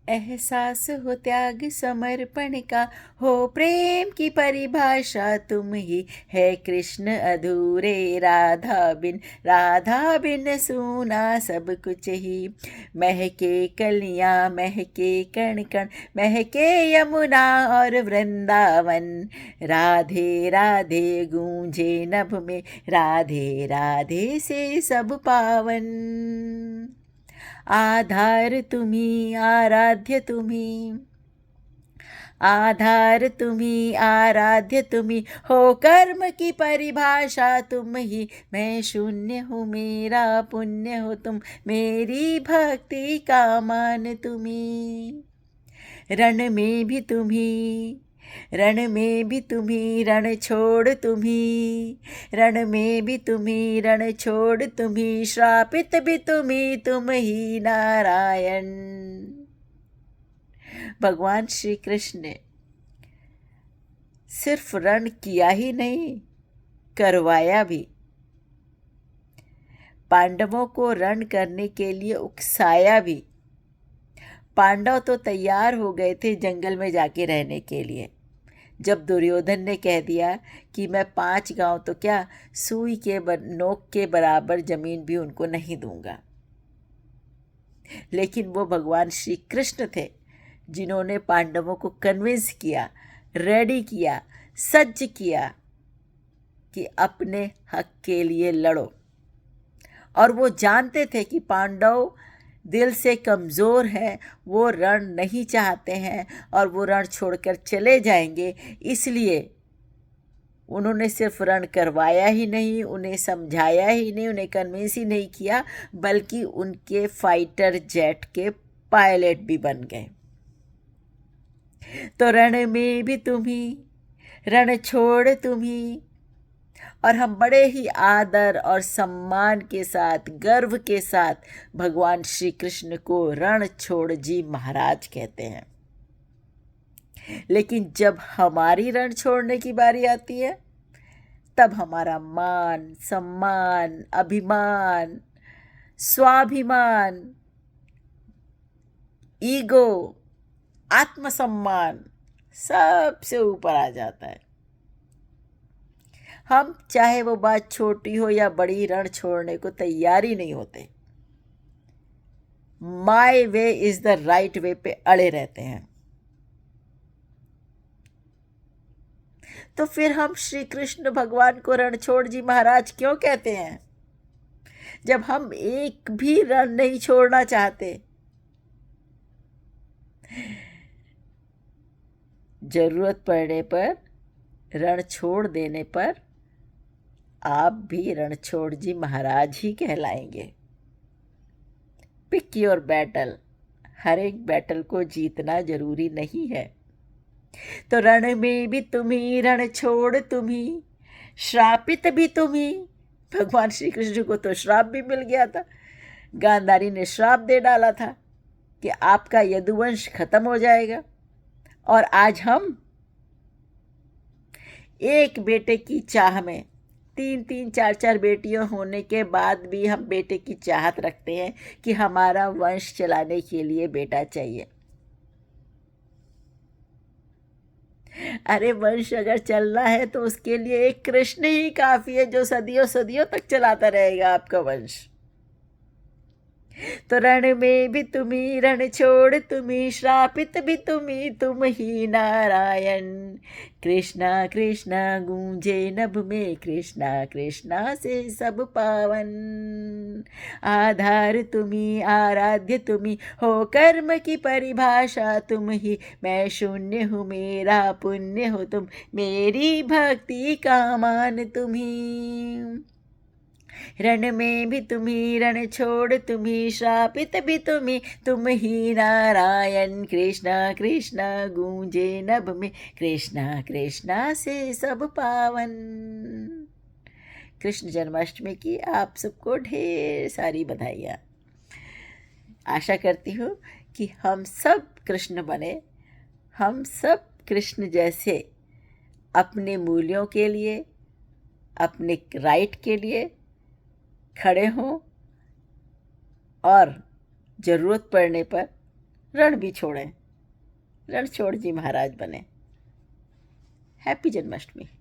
एहसास हो त्याग समर्पण का, हो प्रेम की परिभाषा तुम ही है कृष्ण अधूरे। राधा बिन सूना सब कुछ ही। महके कलियां महके कण कण, महके यमुना और वृंदावन। राधे राधे गूंजे नभ में, राधे राधे से सब पावन। आधार तुम्ही आराध्य तुम्ही, आधार तुम्ही आराध्य तुम्ही, हो कर्म की परिभाषा तुम ही। मैं शून्य हूँ मेरा पुण्य हो तुम, मेरी भक्ति का मान तुम्ही। रण में भी तुम्ही, रण में भी तुम्ही, रण छोड़ तुम्ही। रण में भी तुम्ही, रण छोड़ तुम्ही, श्रापित भी तुम्ही, तुम ही नारायण। भगवान श्री कृष्ण ने सिर्फ रण किया ही नहीं, करवाया भी। पांडवों को रण करने के लिए उकसाया भी। पांडव तो तैयार हो गए थे जंगल में जाके रहने के लिए, जब दुर्योधन ने कह दिया कि मैं 5 गांव तो क्या, सुई के नोक के बराबर जमीन भी उनको नहीं दूंगा। लेकिन वो भगवान श्री कृष्ण थे जिन्होंने पांडवों को कन्विंस किया, रेडी किया, सज्ज किया कि अपने हक के लिए लड़ो। और वो जानते थे कि पांडव दिल से कमज़ोर हैं, वो रण नहीं चाहते हैं और वो रण छोड़कर चले जाएंगे। इसलिए उन्होंने सिर्फ रण करवाया ही नहीं, उन्हें समझाया ही नहीं, उन्हें कन्विंस ही नहीं किया, बल्कि उनके फाइटर जेट के पायलट भी बन गए। तो रण में भी तुम्ही, रण छोड़ तुम्ही। और हम बड़े ही आदर और सम्मान के साथ, गर्व के साथ भगवान श्री कृष्ण को रण छोड़ जी महाराज कहते हैं। लेकिन जब हमारी रण छोड़ने की बारी आती है, तब हमारा मान, सम्मान, अभिमान, स्वाभिमान, ईगो, आत्मसम्मान सबसे ऊपर आ जाता है। हम चाहे वो बात छोटी हो या बड़ी, रण छोड़ने को तैयार ही नहीं होते। My way is the right way पे अड़े रहते हैं। तो फिर हम श्री कृष्ण भगवान को रणछोड़ जी महाराज क्यों कहते हैं, जब हम एक भी रण नहीं छोड़ना चाहते? जरूरत पड़ने पर, रण छोड़ देने पर आप भी रणछोड़ जी महाराज ही कहलाएंगे। Pick your battle. हर एक बैटल को जीतना जरूरी नहीं है। तो रण में भी तुम्ही, रण छोड़ तुम्ही, श्रापित भी तुम्ही। भगवान श्री कृष्ण को तो श्राप भी मिल गया था। गांधारी ने श्राप दे डाला था कि आपका यदुवंश खत्म हो जाएगा। और आज हम एक बेटे की चाह में, 3-3, 4-4 बेटियों होने के बाद भी हम बेटे की चाहत रखते हैं कि हमारा वंश चलाने के लिए बेटा चाहिए। अरे वंश अगर चलना है तो उसके लिए एक कृष्ण ही काफी है, जो सदियों सदियों तक चलाता रहेगा आपका वंश। तो रण में भी तुम्ही, रण छोड़ तुम्ही, श्रापित भी तुम्ही, तुम ही नारायण। कृष्णा कृष्णा गूंजे नभ में, कृष्णा कृष्णा से सब पावन। आधार तुम्ही आराध्य तुम्ही, हो कर्म की परिभाषा तुम ही। मैं शून्य हूँ मेरा पुण्य हो तुम, मेरी भक्ति का मान तुम्ही। रण में भी तुम्ही, रण छोड़ तुम्ही, श्रापित भी तुम्ही, तुम ही नारायण। कृष्णा कृष्णा गूंजे नभ में, कृष्णा कृष्णा से सब पावन। कृष्ण जन्माष्टमी की आप सबको ढेर सारी बधाइयाँ। आशा करती हूँ कि हम सब कृष्ण बने, हम सब कृष्ण जैसे अपने मूल्यों के लिए, अपने राइट के लिए खड़े हों और ज़रूरत पड़ने पर रण भी छोड़ें, रणछोड़ जी महाराज बने। हैप्पी जन्माष्टमी।